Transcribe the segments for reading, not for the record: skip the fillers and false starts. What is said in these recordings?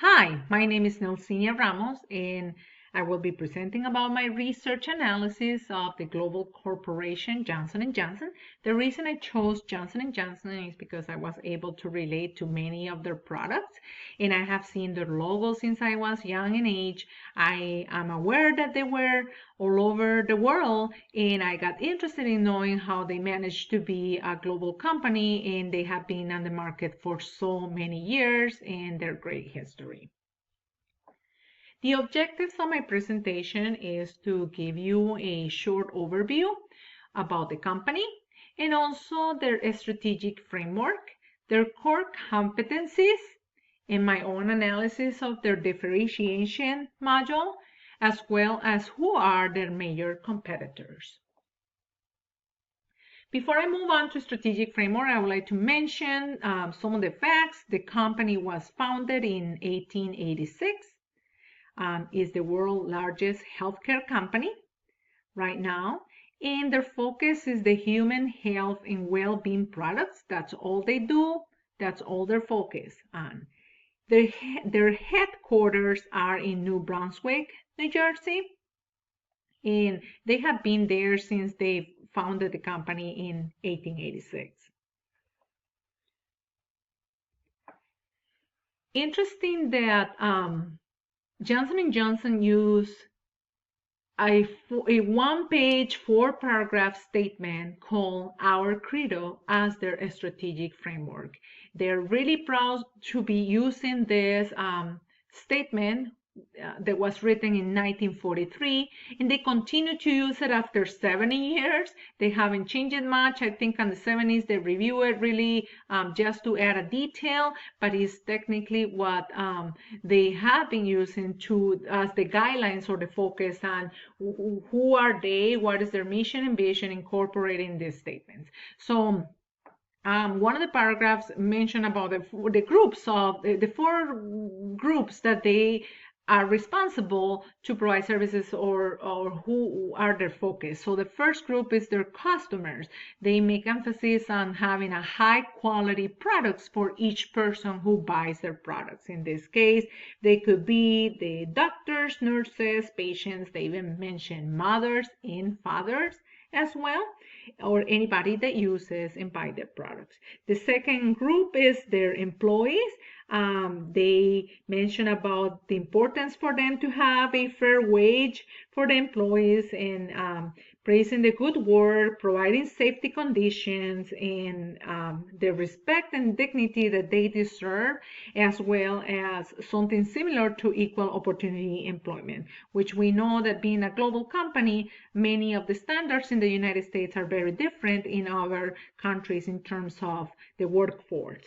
Hi, my name is Nelsinia Ramos, and I will be presenting about my research analysis of the global corporation Johnson & Johnson. The reason I chose Johnson & Johnson is because I was able to relate to many of their products, and I have seen their logo since I was young in age. I am aware that they were all over the world, and I got interested in knowing how they managed to be a global company, and they have been on the market for so many years and their great history. The objectives of my presentation is to give you a short overview about the company and also their strategic framework, their core competencies, and my own analysis of their differentiation module, as well as who are their major competitors. Before I move on to strategic framework, I would like to mention some of the facts. The company was founded in 1886, is the world's largest healthcare company right now, and their focus is the human health and well-being products. That's all they do. That's all their focus on. Their headquarters are in New Brunswick, New Jersey, and they have been there since they founded the company in 1886. Interesting that Johnson & Johnson used a one-page, four-paragraph statement called Our Credo as their strategic framework. They're really proud to be using this statement that was written in 1943, and they continue to use it after 70 years. They haven't changed it much. I think in the 70s they review it really just to add a detail, but it's technically what they have been using to as the guidelines or the focus on who are they, what is their mission and vision incorporating these statements. So one of the paragraphs mentioned about the groups of the four groups that they are responsible to provide services or who are their focus. So the first group is their customers. They make emphasis on having a high quality products for each person who buys their products. In this case, they could be the doctors, nurses, patients. They even mention mothers and fathers as well, or anybody that uses and buy their products. The second group is their employees. They mention about the importance for them to have a fair wage for the employees and praising the good work, providing safety conditions, and the respect and dignity that they deserve, as well as something similar to equal opportunity employment, which we know that being a global company, many of the standards in the United States are very different in other countries in terms of the workforce.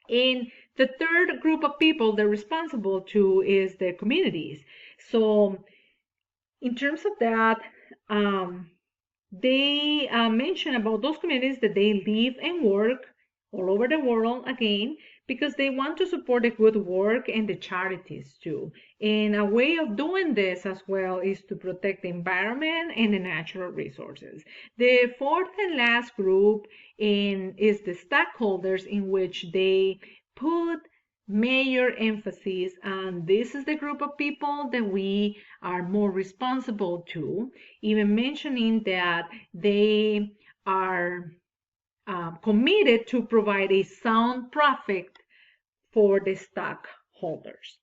And the third group of people they're responsible to is their communities. So in terms of that, they mention about those communities that they live and work all over the world again because they want to support the good work and the charities too. And a way of doing this as well is to protect the environment and the natural resources. The fourth and last group is the stakeholders, in which they put major emphasis on this is the group of people that we are more responsible to, even mentioning that they are committed to provide a sound profit for the stockholders.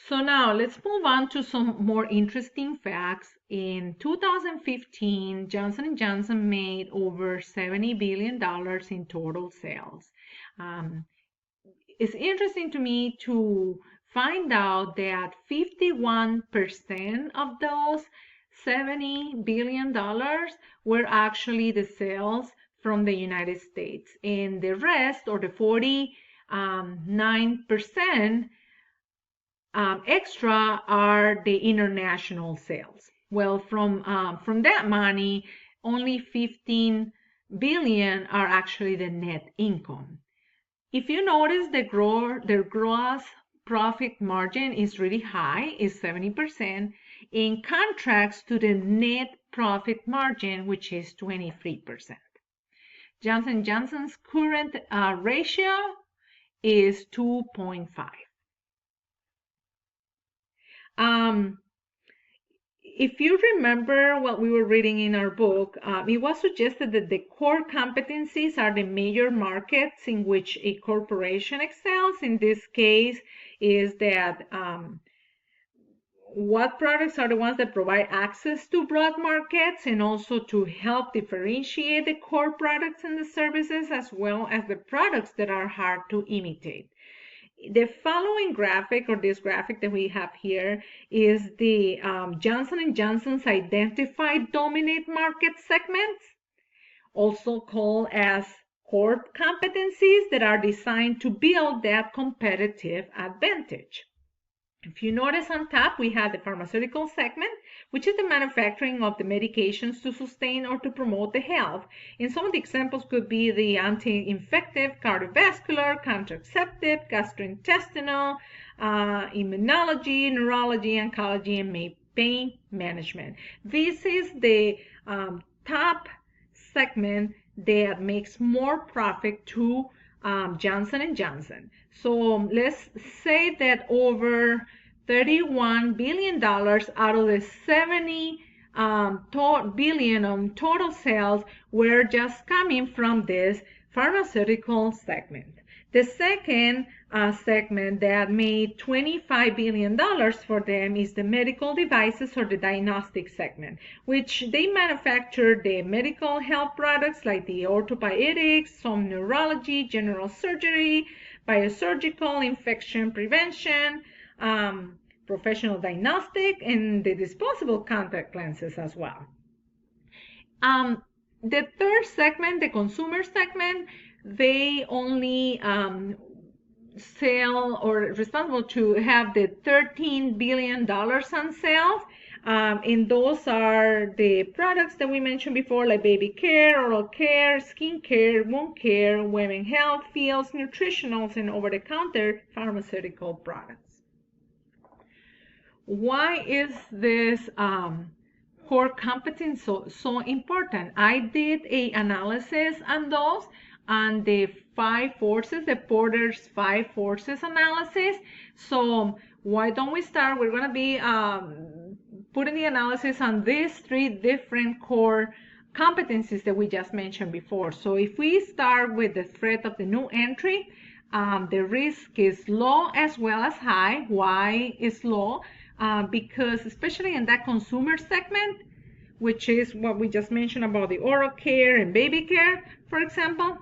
So now let's move on to some more interesting facts. In 2015, Johnson & Johnson made over $70 billion in total sales. It's interesting to me to find out that 51% of those $70 billion were actually the sales from the United States, and the rest, or the 49% extra, are the international sales. Well, from that money, only 15 billion are actually the net income. If you notice, their gross profit margin is really high, is 70%, in contrast to the net profit margin, which is 23%. Johnson & Johnson's current ratio is 2.5. If you remember what we were reading in our book, it was suggested that the core competencies are the major markets in which a corporation excels. In this case, is that what products are the ones that provide access to broad markets and also to help differentiate the core products and the services, as well as the products that are hard to imitate. The following graphic, or this graphic that we have here, is the Johnson & Johnson's identified dominant market segments, also called as core competencies that are designed to build that competitive advantage. If you notice on top, we have the pharmaceutical segment, which is the manufacturing of the medications to sustain or to promote the health. And some of the examples could be the anti-infective, cardiovascular, contraceptive, gastrointestinal, immunology, neurology, oncology, and pain management. This is the top segment that makes more profit to Johnson & Johnson. So let's say that over $31 billion out of the 70 billion on total sales were just coming from this pharmaceutical segment. The second segment that made $25 billion for them is the medical devices or the diagnostic segment, which they manufacture the medical health products like the orthopedics, some neurology, general surgery, biosurgical, infection prevention, professional diagnostic, and the disposable contact lenses as well. The third segment, the consumer segment, they only sell or responsible to have the $13 billion on sales. And those are the products that we mentioned before, like baby care, oral care, skin care, wound care, women health, fields, nutritionals, and over-the-counter pharmaceutical products. Why is this core competence so important? I did an analysis on those, on the 5 forces, the Porter's 5 forces analysis. So why don't we start? We're going to be putting the analysis on these 3 different core competencies that we just mentioned before. So if we start with the threat of the new entry, the risk is low as well as high. Why is low? Because especially in that consumer segment, which is what we just mentioned about the oral care and baby care, for example,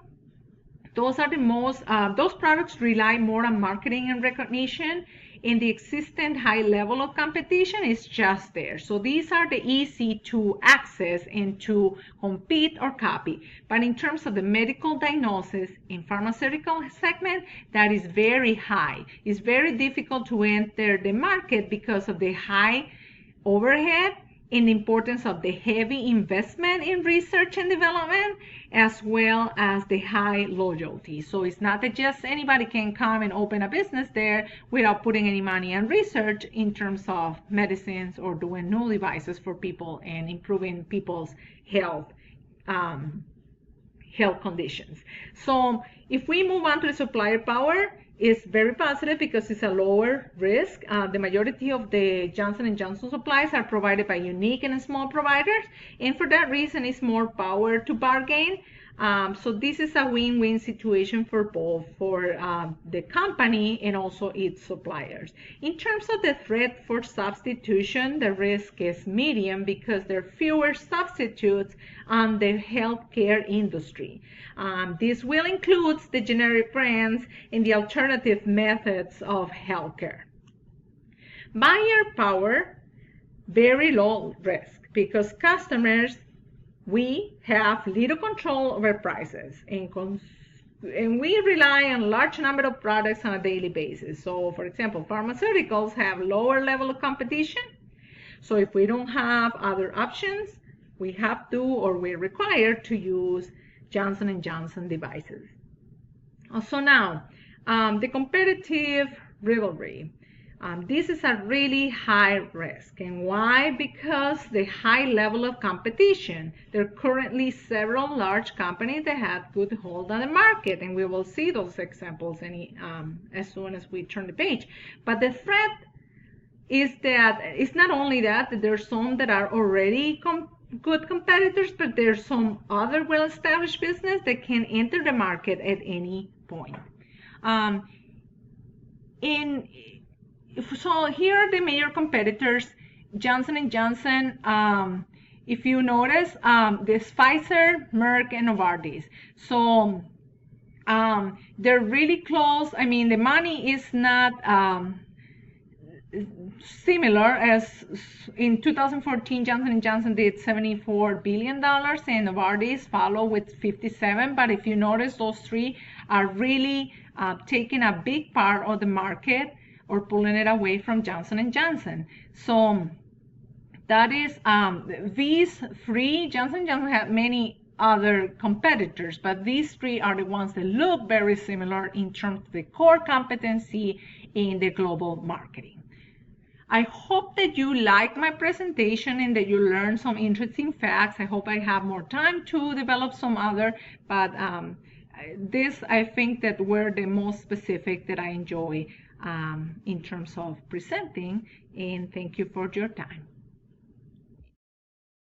those are the most, those products rely more on marketing and recognition, and the existing high level of competition is just there. So these are the easy to access and to compete or copy. But in terms of the medical diagnosis in pharmaceutical segment, that is very high. It's very difficult to enter the market because of the high overhead and the importance of the heavy investment in research and development, as well as the high loyalty. So it's not that just anybody can come and open a business there without putting any money on research in terms of medicines or doing new devices for people and improving people's health conditions. So if we move on to the supplier power, is very positive because it's a lower risk. The majority of the Johnson & Johnson supplies are provided by unique and small providers, and for that reason it's more power to bargain. So this is a win-win situation for both, for the company and also its suppliers. In terms of the threat for substitution, the risk is medium because there are fewer substitutes on the healthcare industry. This will include the generic brands and the alternative methods of healthcare. Buyer power, very low risk because customers, we have little control over prices and we rely on a large number of products on a daily basis. So for example, pharmaceuticals have lower level of competition. So if we don't have other options, we have to, or we're required to use Johnson & Johnson devices. So now, the competitive rivalry. This is a really high risk. And why? Because the high level of competition. There are currently several large companies that have good hold on the market, and we will see those examples as soon as we turn the page. But the threat is that it's not only that there's some that are already good competitors, but there's some other well-established business that can enter the market at any point. So here are the major competitors. Johnson & Johnson, if you notice, there's Pfizer, Merck, and Novartis. So they're really close. I mean, the money is not similar. As in 2014, Johnson & Johnson did $74 billion, and Novartis follow with 57. But if you notice, those three are really taking a big part of the market or pulling it away from Johnson & Johnson. So that is these three. Johnson & Johnson have many other competitors, but these three are the ones that look very similar in terms of the core competency in the global marketing. I hope that you liked my presentation and that you learned some interesting facts. I hope I have more time to develop some other, but this, I think, that were the most specific that I enjoy in terms of presenting, and thank you for your time.